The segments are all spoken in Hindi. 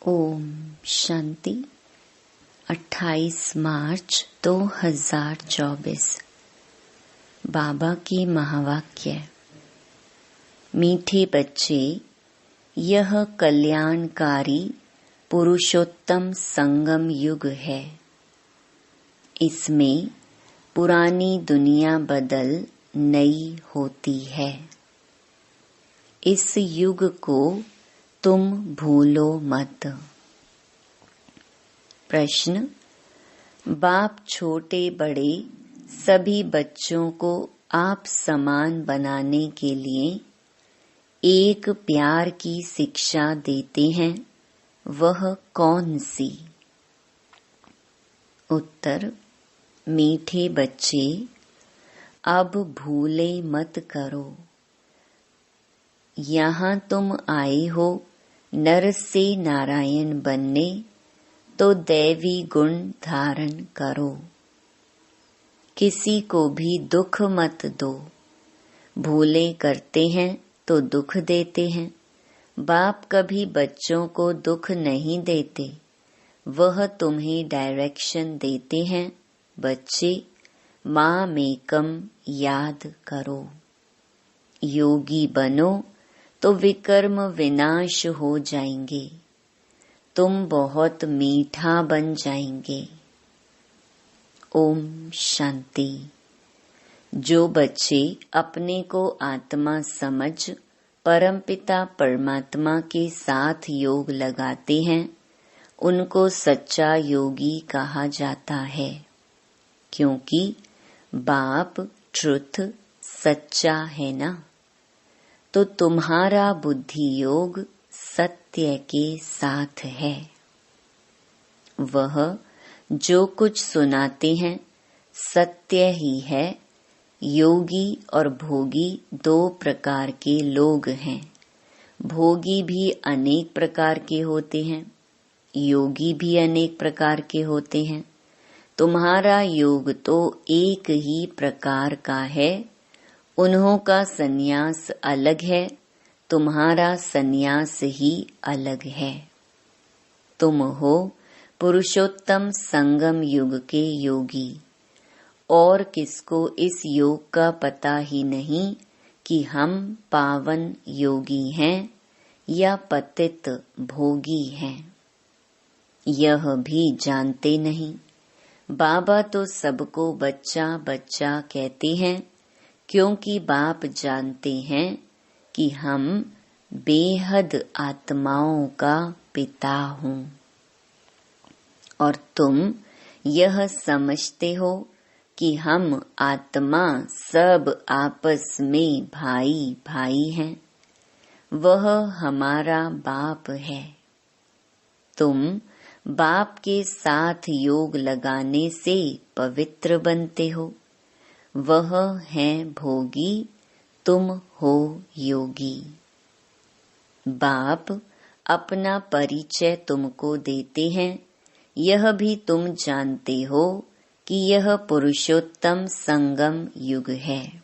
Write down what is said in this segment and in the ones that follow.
ओम शांति। 28 मार्च 2024। बाबा की महावाक्य। मीठे बच्चे, यह कल्याणकारी पुरुषोत्तम संगम युग है। इसमें पुरानी दुनिया बदल नई होती है। इस युग को तुम भूलो मत। प्रश्न। बाप छोटे बड़े सभी बच्चों को आप समान बनाने के लिए एक प्यार की शिक्षा देते हैं, वह कौन सी? उत्तर। मीठे बच्चे, अब भूले मत करो। यहाँ तुम आए हो नर से नारायण बनने, तो दैवी गुण धारण करो। किसी को भी दुख मत दो। भूले करते हैं तो दुख देते हैं। बाप कभी बच्चों को दुख नहीं देते, वह तुम्हें डायरेक्शन देते हैं। बच्चे, माँ मेकम याद करो। योगी बनो तो विकर्म विनाश हो जाएंगे। तुम बहुत मीठा बन जाएंगे। ओम शांति। जो बच्चे अपने को आत्मा समझ परमपिता परमात्मा के साथ योग लगाते हैं, उनको सच्चा योगी कहा जाता है, क्योंकि बाप ट्रुथ सच्चा है ना। तो तुम्हारा बुद्धि योग सत्य के साथ है। वह जो कुछ सुनाते हैं सत्य ही है। योगी और भोगी दो प्रकार के लोग हैं। भोगी भी अनेक प्रकार के होते हैं, योगी भी अनेक प्रकार के होते हैं। तुम्हारा योग तो एक ही प्रकार का है। उन्हों का सन्यास अलग है, तुम्हारा सन्यास ही अलग है। तुम हो पुरुषोत्तम संगम युग के योगी। और किसको इस योग का पता ही नहीं कि हम पावन योगी हैं या पतित भोगी हैं, यह भी जानते नहीं। बाबा तो सबको बच्चा बच्चा कहते हैं, क्योंकि बाप जानते हैं कि हम बेहद आत्माओं का पिता हूँ। और तुम यह समझते हो कि हम आत्मा सब आपस में भाई भाई हैं। वह हमारा बाप है। तुम बाप के साथ योग लगाने से पवित्र बनते हो। वह है भोगी, तुम हो योगी। बाप अपना परिचय तुमको देते हैं। यह भी तुम जानते हो कि यह पुरुषोत्तम संगम युग है।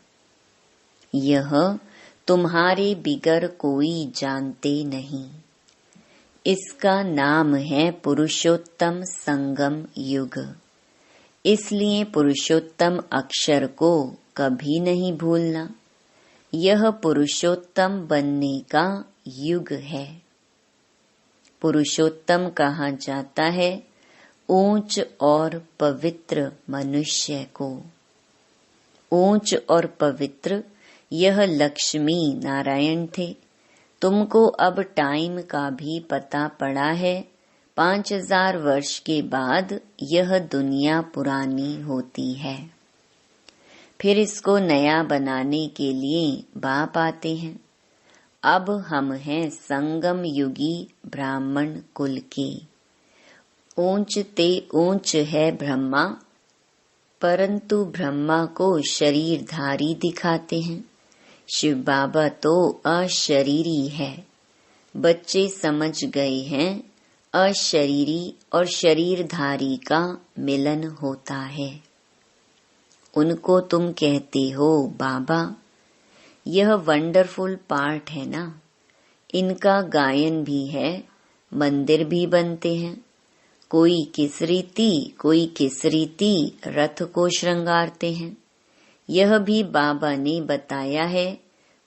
यह तुम्हारे बिगर कोई जानते नहीं। इसका नाम है पुरुषोत्तम संगम युग। इसलिए पुरुषोत्तम अक्षर को कभी नहीं भूलना। यह पुरुषोत्तम बनने का युग है। पुरुषोत्तम कहा जाता है ऊंच और पवित्र मनुष्य को। ऊंच और पवित्र यह लक्ष्मी नारायण थे। तुमको अब टाइम का भी पता पड़ा है। 5000 वर्ष के बाद यह दुनिया पुरानी होती है। फिर इसको नया बनाने के लिए बाप आते हैं। अब हम हैं संगम युगी ब्राह्मण कुल के। ऊंच ते ऊंच है ब्रह्मा, परंतु ब्रह्मा को शरीरधारी दिखाते हैं। शिव बाबा तो अशरीरी है। बच्चे समझ गए हैं अशरीरी और शरीरधारी का मिलन होता है। उनको तुम कहते हो बाबा। यह वंडरफुल पार्ट है ना। इनका गायन भी है, मंदिर भी बनते हैं। कोई किस रीति रथ को श्रृंगारते हैं। यह भी बाबा ने बताया है।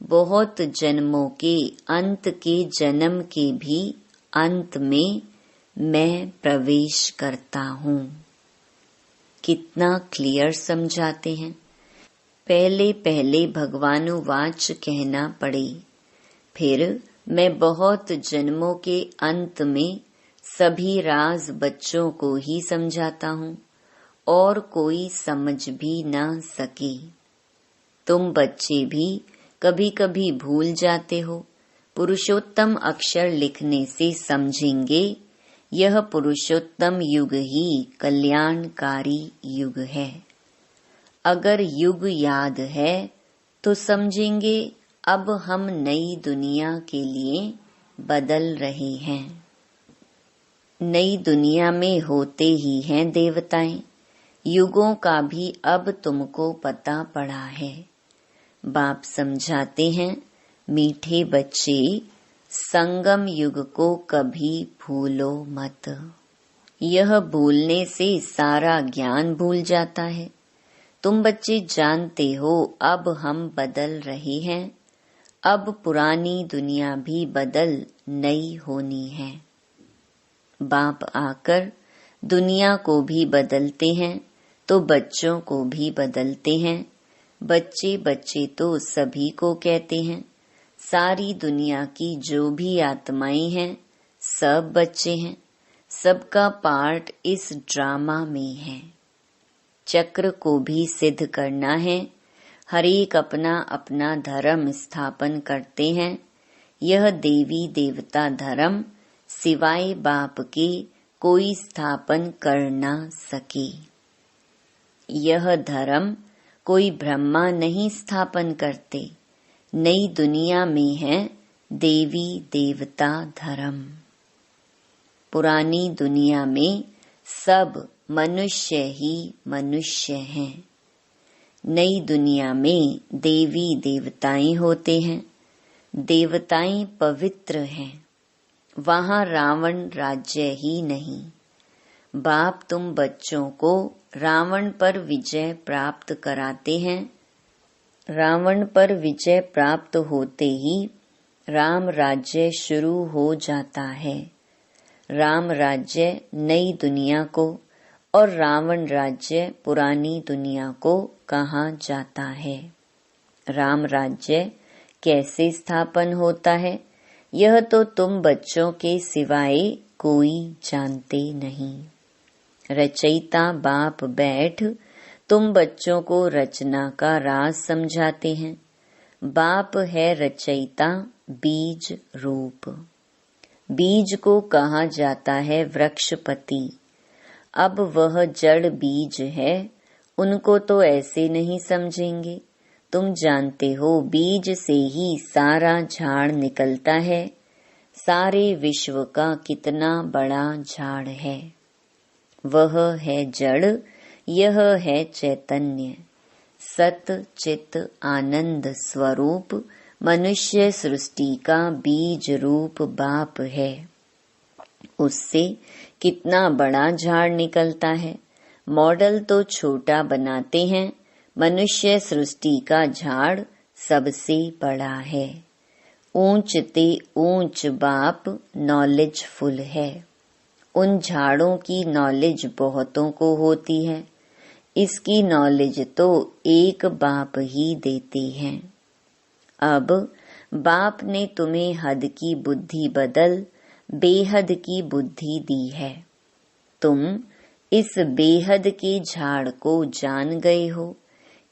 बहुत जन्मों के अंत के जन्म के भी अंत में मैं प्रवेश करता हूँ। कितना क्लियर समझाते हैं। पहले पहले भगवानुवाच कहना पड़े, फिर मैं बहुत जन्मों के अंत में सभी राज बच्चों को ही समझाता हूँ और कोई समझ भी ना सके। तुम बच्चे भी कभी कभी भूल जाते हो। पुरुषोत्तम अक्षर लिखने से समझेंगे यह पुरुषोत्तम युग ही कल्याणकारी युग है। अगर युग याद है तो समझेंगे अब हम नई दुनिया के लिए बदल रहे हैं। नई दुनिया में होते ही हैं देवताएं। युगों का भी अब तुमको पता पड़ा है। बाप समझाते हैं, मीठे बच्चे, संगम युग को कभी भूलो मत। यह भूलने से सारा ज्ञान भूल जाता है। तुम बच्चे जानते हो अब हम बदल रहे हैं। अब पुरानी दुनिया भी बदल नई होनी है। बाप आकर दुनिया को भी बदलते हैं तो बच्चों को भी बदलते हैं। बच्चे बच्चे तो सभी को कहते हैं। सारी दुनिया की जो भी आत्माएं हैं सब बच्चे हैं। सबका पार्ट इस ड्रामा में है। चक्र को भी सिद्ध करना है। हर एक अपना अपना धर्म स्थापन करते हैं। यह देवी देवता धर्म सिवाय बाप के कोई स्थापन कर ना सके। यह धर्म कोई ब्रह्मा नहीं स्थापन करते। नई दुनिया में है देवी देवता धर्म। पुरानी दुनिया में सब मनुष्य ही मनुष्य हैं। नई दुनिया में देवी देवताएं होते हैं। देवताएं पवित्र हैं। वहाँ रावण राज्य ही नहीं। बाप तुम बच्चों को रावण पर विजय प्राप्त कराते हैं। रावण पर विजय प्राप्त होते ही राम राज्य शुरू हो जाता है। राम राज्य नई दुनिया को और रावण राज्य पुरानी दुनिया को कहा जाता है। राम राज्य कैसे स्थापन होता है यह तो तुम बच्चों के सिवाय कोई जानते नहीं। रचयिता बाप बैठ तुम बच्चों को रचना का राज समझाते हैं। बाप है रचयिता बीज रूप। बीज को कहा जाता है वृक्षपति। अब वह जड़ बीज है, उनको तो ऐसे नहीं समझेंगे। तुम जानते हो बीज से ही सारा झाड़ निकलता है। सारे विश्व का कितना बड़ा झाड़ है। वह है जड़, यह है चैतन्य। सत चित आनंद स्वरूप मनुष्य सृष्टि का बीज रूप बाप है। उससे कितना बड़ा झाड़ निकलता है। मॉडल तो छोटा बनाते हैं। मनुष्य सृष्टि का झाड़ सबसे बड़ा है। ऊंच ते ऊंच बाप नॉलेजफुल है। उन झाड़ों की नॉलेज बहुतों को होती है। इसकी नॉलेज तो एक बाप ही देते हैं। अब बाप ने तुम्हें हद की बुद्धि बदल बेहद की बुद्धि दी है। तुम इस बेहद के झाड़ को जान गए हो।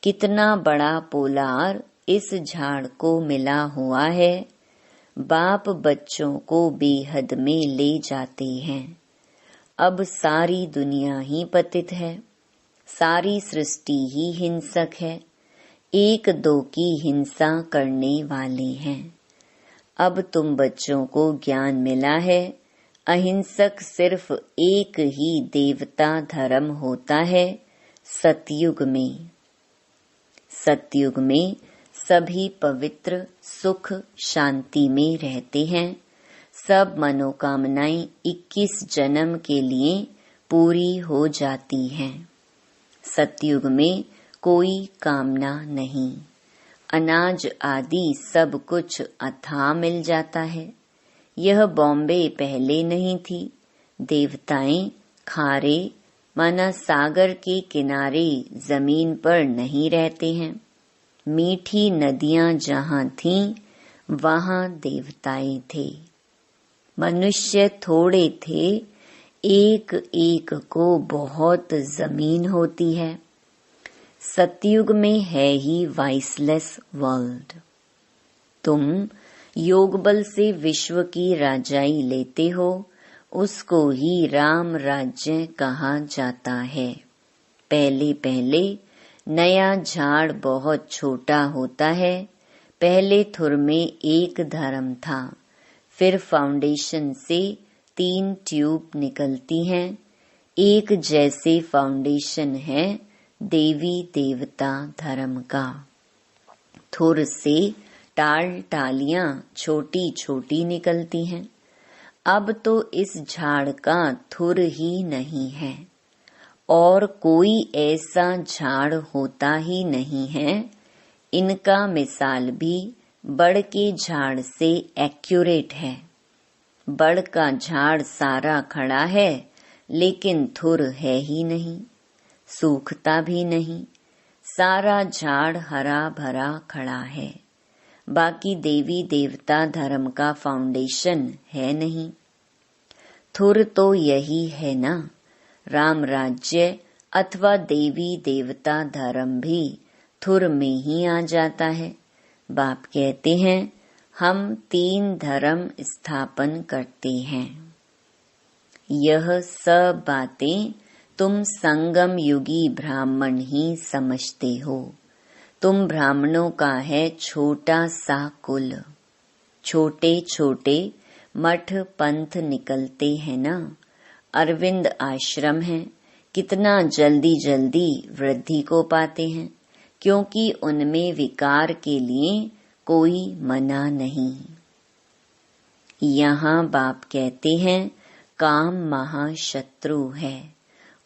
कितना बड़ा पोलार इस झाड़ को मिला हुआ है। बाप बच्चों को बेहद में ले जाते हैं। अब सारी दुनिया ही पतित है। सारी सृष्टि ही हिंसक है। एक दो की हिंसा करने वाले हैं। अब तुम बच्चों को ज्ञान मिला है। अहिंसक सिर्फ एक ही देवता धर्म होता है सतयुग में। सतयुग में सभी पवित्र सुख शांति में रहते हैं। सब मनोकामनाएं 21 जन्म के लिए पूरी हो जाती हैं। सतयुग में कोई कामना नहीं। अनाज आदि सब कुछ अथाह मिल जाता है। यह बॉम्बे पहले नहीं थी। देवताएं खारे माना सागर के किनारे जमीन पर नहीं रहते हैं। मीठी नदियां जहां थीं, वहां देवताएं थे। मनुष्य थोड़े थे, एक एक को बहुत जमीन होती है। सतयुग में है ही वाइसलेस वर्ल्ड। तुम योग बल से विश्व की राजाई लेते हो, उसको ही राम राज्य कहा जाता है। पहले पहले नया झाड़ बहुत छोटा होता है। पहले थुर में एक धर्म था, फिर फाउंडेशन से 3 ट्यूब निकलती हैं। एक जैसे फाउंडेशन है देवी देवता धर्म का। थुर से टाल टालियां छोटी छोटी निकलती हैं। अब तो इस झाड़ का थुर ही नहीं है और कोई ऐसा झाड़ होता ही नहीं है। इनका मिसाल भी बड़ के झाड़ से एक्यूरेट है। बड़ का झाड़ सारा खड़ा है, लेकिन थुर है ही नहीं, सूखता भी नहीं। सारा झाड़ हरा भरा खड़ा है, बाकी देवी देवता धर्म का फाउंडेशन है नहीं। थुर तो यही है ना। राम राज्य अथवा देवी देवता धर्म भी थुर में ही आ जाता है। बाप कहते हैं हम 3 धर्म स्थापन करते हैं। यह सब बातें तुम संगम युगी ब्राह्मण ही समझते हो। तुम ब्राह्मणों का है छोटा सा कुल। छोटे छोटे मठ पंथ निकलते हैं ना। अरविंद आश्रम है, कितना जल्दी जल्दी वृद्धि को पाते हैं, क्योंकि उनमें विकार के लिए कोई मना नहीं। यहाँ बाप कहते हैं काम महाशत्रु है,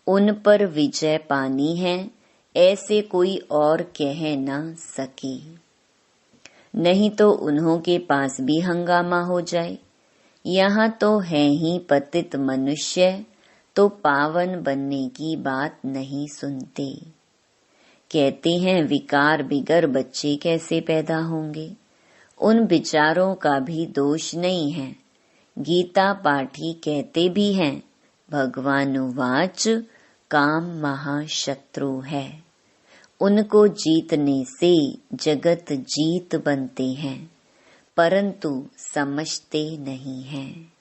उन पर विजय पानी है, ऐसे कोई और कह न सके। नहीं तो उन्हों के पास भी हंगामा हो जाए। यहाँ तो है ही पतित मनुष्य, तो पावन बनने की बात नहीं सुनते। कहते हैं विकार बिगर बच्चे कैसे पैदा होंगे। उन विचारों का भी दोष नहीं है। गीता पाठी कहते भी हैं भगवानुवाच काम महाशत्रु है। उनको जीतने से जगत जीत बनते हैं, परंतु समझते नहीं हैं।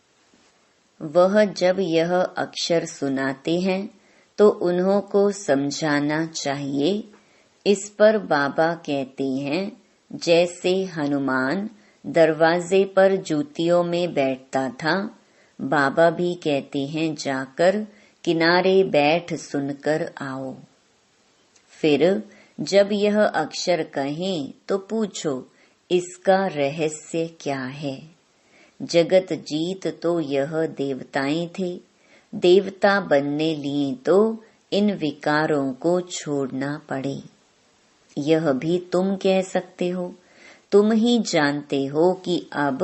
वह जब यह अक्षर सुनाते हैं तो उन्हों को समझाना चाहिए। इस पर बाबा कहते हैं जैसे हनुमान दरवाजे पर जूतियों में बैठता था, बाबा भी कहते हैं जाकर किनारे बैठ सुनकर आओ। फिर जब यह अक्षर कहें तो पूछो इसका रहस्य क्या है। जगत जीत तो यह देवताएं थे। देवता बनने लिए तो इन विकारों को छोड़ना पड़े। यह भी तुम कह सकते हो। तुम ही जानते हो कि अब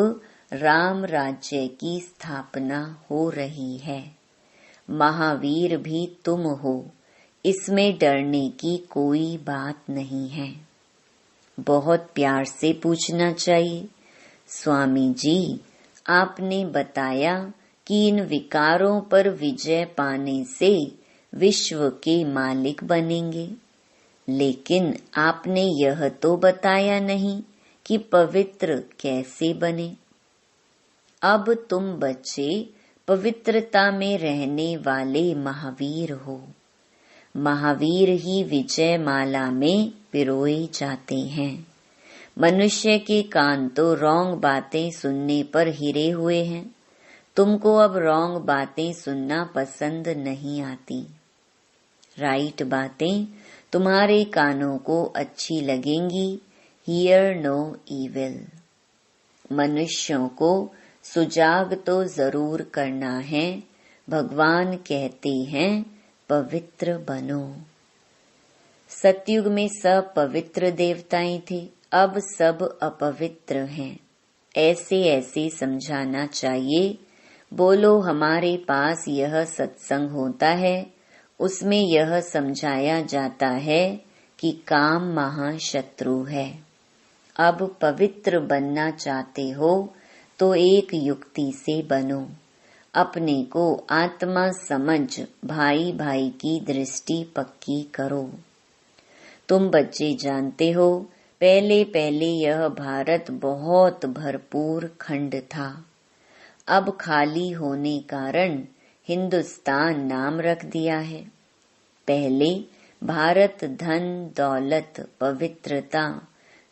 राम राज्य की स्थापना हो रही है। महावीर भी तुम हो, इसमें डरने की कोई बात नहीं है। बहुत प्यार से पूछना चाहिए, स्वामी जी आपने बताया कि इन विकारों पर विजय पाने से विश्व के मालिक बनेंगे, लेकिन आपने यह तो बताया नहीं कि पवित्र कैसे बने। अब तुम बच्चे पवित्रता में रहने वाले महावीर हो। महावीर ही विजय माला में पिरोए जाते हैं। मनुष्य के कान तो रॉन्ग बातें सुनने पर हिरे हुए हैं। तुमको अब रॉन्ग बातें सुनना पसंद नहीं आती। राइट बातें तुम्हारे कानों को अच्छी लगेंगी। Hear no evil. मनुष्यों को सुजाग तो जरूर करना है, भगवान कहते हैं पवित्र बनो। सतयुग में सब पवित्र देवताएं थे, अब सब अपवित्र हैं। ऐसे ऐसे समझाना चाहिए। बोलो हमारे पास यह सत्संग होता है, उसमें यह समझाया जाता है कि काम महाशत्रु है। अब पवित्र बनना चाहते हो तो एक युक्ति से बनो। अपने को आत्मा समझ भाई भाई की दृष्टि पक्की करो। तुम बच्चे जानते हो, पहले पहले यह भारत बहुत भरपूर खंड था। अब खाली होने कारण हिंदुस्तान नाम रख दिया है। पहले भारत धन दौलत पवित्रता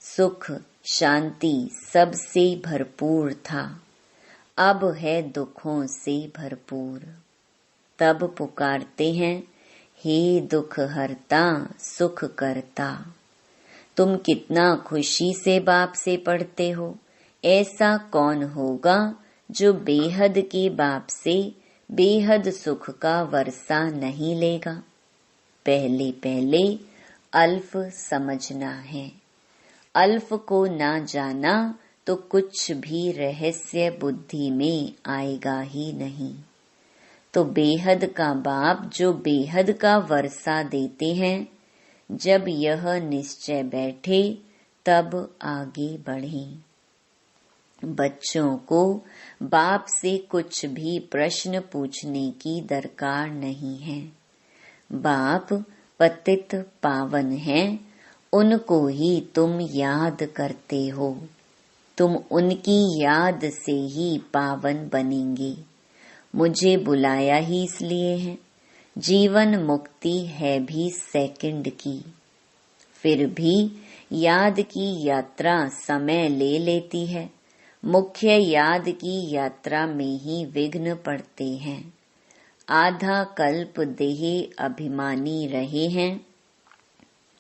सुख शांति सबसे भरपूर था, अब है दुखों से भरपूर। तब पुकारते हैं, हे दुख हरता सुख करता। तुम कितना खुशी से बाप से पढ़ते हो, ऐसा कौन होगा जो बेहद के बाप से बेहद सुख का वर्षा नहीं लेगा। पहले पहले अल्फ समझना है। अल्फ को ना जाना तो कुछ भी रहस्य बुद्धि में आएगा ही नहीं। तो बेहद का बाप जो बेहद का वर्षा देते हैं, जब यह निश्चय बैठे तब आगे बढ़ें। बच्चों को बाप से कुछ भी प्रश्न पूछने की दरकार नहीं है। बाप पतित पावन हैं, उनको ही तुम याद करते हो। तुम उनकी याद से ही पावन बनेंगे। मुझे बुलाया ही इसलिए है। जीवन मुक्ति है भी सेकंड की, फिर भी याद की यात्रा समय ले लेती है। मुख्य याद की यात्रा में ही विघ्न पड़ते हैं। आधा कल्प देह अभिमानी रहे हैं,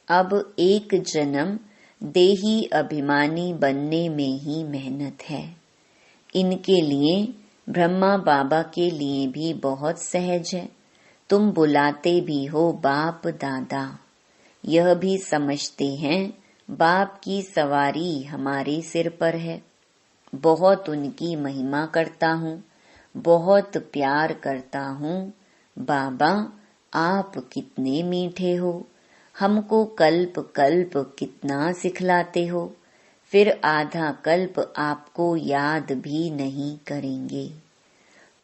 अब एक जन्म देही अभिमानी बनने में ही मेहनत है। इनके लिए ब्रह्मा बाबा के लिए भी बहुत सहज है। तुम बुलाते भी हो बाप दादा, यह भी समझते हैं बाप की सवारी हमारे सिर पर है। बहुत उनकी महिमा करता हूँ, बहुत प्यार करता हूँ। बाबा आप कितने मीठे हो, हमको कल्प कल्प कितना सिखलाते हो, फिर आधा कल्प आपको याद भी नहीं करेंगे।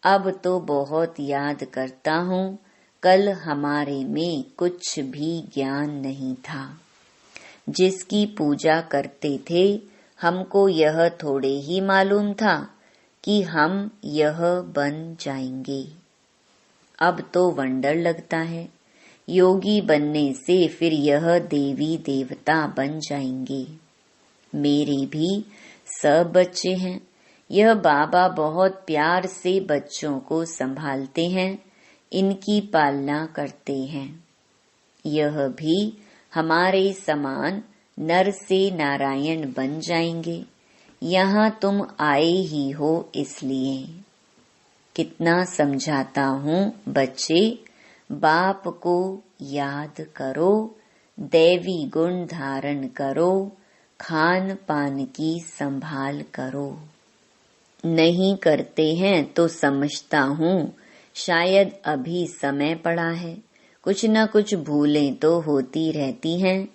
अब तो बहुत याद करता हूँ, कल हमारे में कुछ भी ज्ञान नहीं था। जिसकी पूजा करते थे, हमको यह थोड़े ही मालूम था कि हम यह बन जाएंगे। अब तो वंडर लगता है, योगी बनने से फिर यह देवी देवता बन जाएंगे। मेरे भी सब बच्चे हैं। यह बाबा बहुत प्यार से बच्चों को संभालते हैं, इनकी पालना करते हैं। यह भी हमारे समान नर से नारायण बन जाएंगे। यहाँ तुम आए ही हो इसलिए। कितना समझाता हूँ बच्चे, बाप को याद करो, दैवी गुण धारण करो, खान पान की संभाल करो। नहीं करते हैं तो समझता हूँ शायद अभी समय पड़ा है। कुछ न कुछ भूलें तो होती रहती हैं।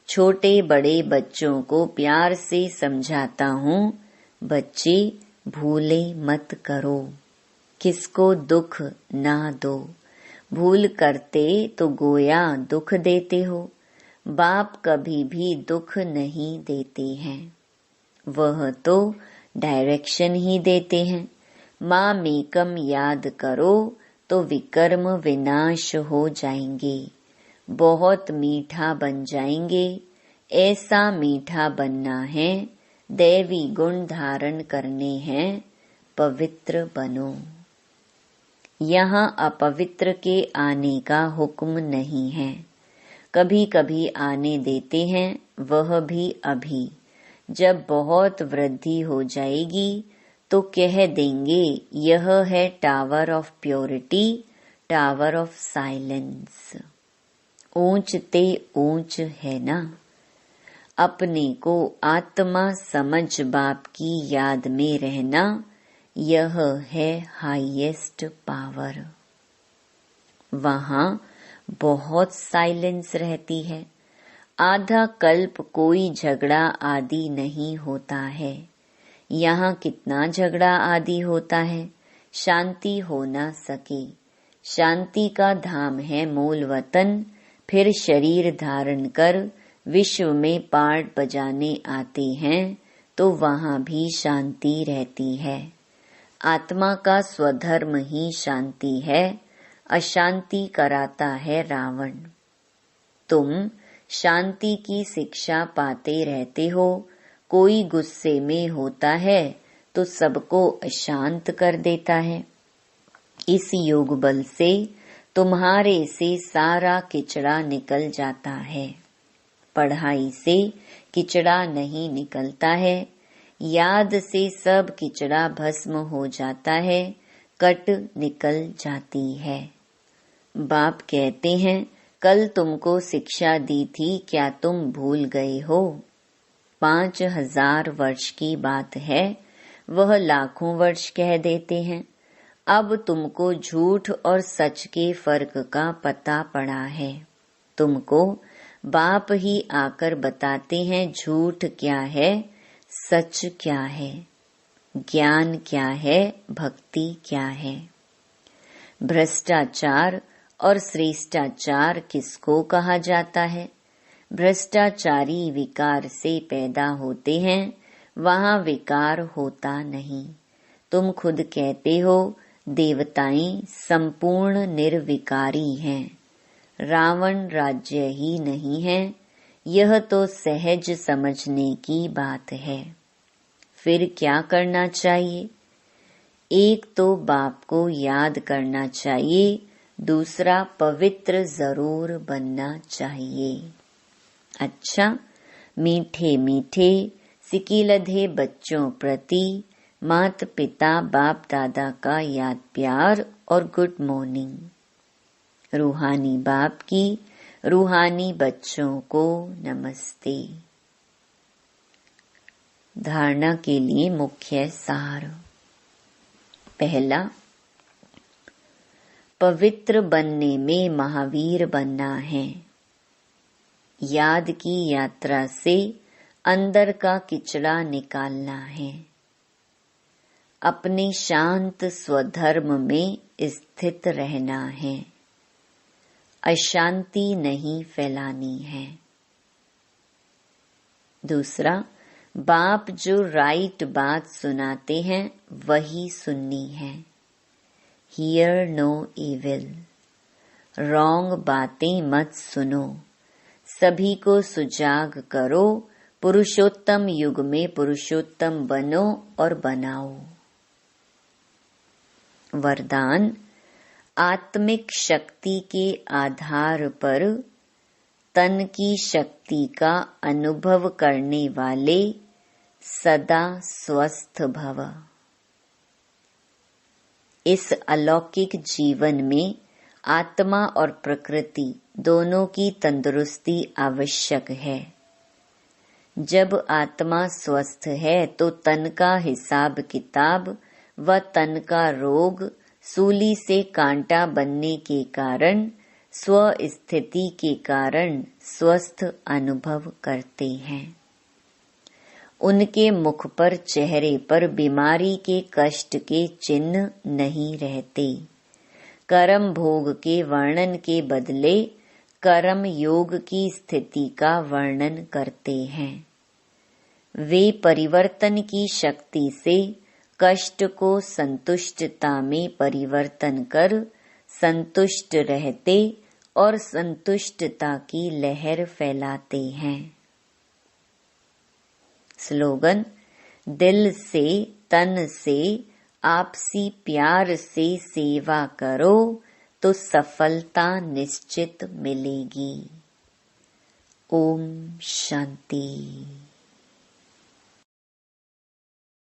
छोटे बड़े बच्चों को प्यार से समझाता हूँ, बच्चे भूले मत करो, किसको दुख ना दो। भूल करते तो गोया दुख देते हो। बाप कभी भी दुख नहीं देते हैं, वह तो डायरेक्शन ही देते हैं। माँ मेकम याद करो तो विकर्म विनाश हो जाएंगे, बहुत मीठा बन जाएंगे। ऐसा मीठा बनना है, दैवी गुण धारण करने हैं, पवित्र बनो। यहाँ अपवित्र के आने का हुक्म नहीं है। कभी कभी आने देते हैं, वह भी अभी। जब बहुत वृद्धि हो जाएगी तो कह देंगे यह है tower of purity, tower of silence. ऊंच ते ऊंच है ना। अपने को आत्मा समझ बाप की याद में रहना, यह है हाईएस्ट पावर। वहां बहुत साइलेंस रहती है। आधा कल्प कोई झगड़ा आदि नहीं होता है। यहाँ कितना झगड़ा आदि होता है, शांति हो ना सके। शांति का धाम है मूल वतन, फिर शरीर धारण कर विश्व में पार्ट बजाने आते हैं तो वहाँ भी शांति रहती है। आत्मा का स्वधर्म ही शांति है, अशांति कराता है रावण। तुम शांति की शिक्षा पाते रहते हो। कोई गुस्से में होता है तो सबको अशांत कर देता है। इस योग बल से तुम्हारे से सारा किचड़ा निकल जाता है। पढ़ाई से किचड़ा नहीं निकलता है, याद से सब किचड़ा भस्म हो जाता है, कट निकल जाती है। बाप कहते हैं कल तुमको शिक्षा दी थी, क्या तुम भूल गए हो? 5000 वर्ष की बात है, वह लाखों वर्ष कह देते हैं। अब तुमको झूठ और सच के फर्क का पता पड़ा है। तुमको बाप ही आकर बताते हैं झूठ क्या है, सच क्या है, ज्ञान क्या है, भक्ति क्या है। भ्रष्टाचार और श्रेष्ठाचार किसको कहा जाता है? भ्रष्टाचारी विकार से पैदा होते हैं, वहाँ विकार होता नहीं। तुम खुद कहते हो देवताएं संपूर्ण निर्विकारी हैं, रावण राज्य ही नहीं है। यह तो सहज समझने की बात है। फिर क्या करना चाहिए? एक तो बाप को याद करना चाहिए, दूसरा पवित्र जरूर बनना चाहिए। अच्छा, मीठे मीठे सिकीलधे बच्चों प्रति माता पिता बाप दादा का याद प्यार और गुड मॉर्निंग। रूहानी बाप की रूहानी बच्चों को नमस्ते। धारणा के लिए मुख्य सार। पहला, पवित्र बनने में महावीर बनना है। याद की यात्रा से अंदर का किचड़ा निकालना है। अपने शांत स्वधर्म में स्थित रहना है। अशांति नहीं फैलानी है। दूसरा, बाप जो राइट बात सुनाते हैं वही सुननी है। हियर नो इविल, रॉन्ग बातें मत सुनो। सभी को सुजाग करो, पुरुषोत्तम युग में पुरुषोत्तम बनो और बनाओ। वरदान, आत्मिक शक्ति के आधार पर तन की शक्ति का अनुभव करने वाले सदा स्वस्थ भव। इस अलौकिक जीवन में आत्मा और प्रकृति दोनों की तंदुरुस्ती आवश्यक है। जब आत्मा स्वस्थ है तो तन का हिसाब किताब व तन का रोग सूली से कांटा बनने के कारण स्व स्थिति के कारण स्वस्थ अनुभव करते हैं। उनके मुख पर चेहरे पर बीमारी के कष्ट के चिन्ह नहीं रहते। कर्म भोग के वर्णन के बदले कर्म योग की स्थिति का वर्णन करते हैं। वे परिवर्तन की शक्ति से कष्ट को संतुष्टता में परिवर्तन कर संतुष्ट रहते और संतुष्टता की लहर फैलाते हैं। स्लोगन, दिल से तन से आपसी प्यार से सेवा करो तो सफलता निश्चित मिलेगी। ओम शांति।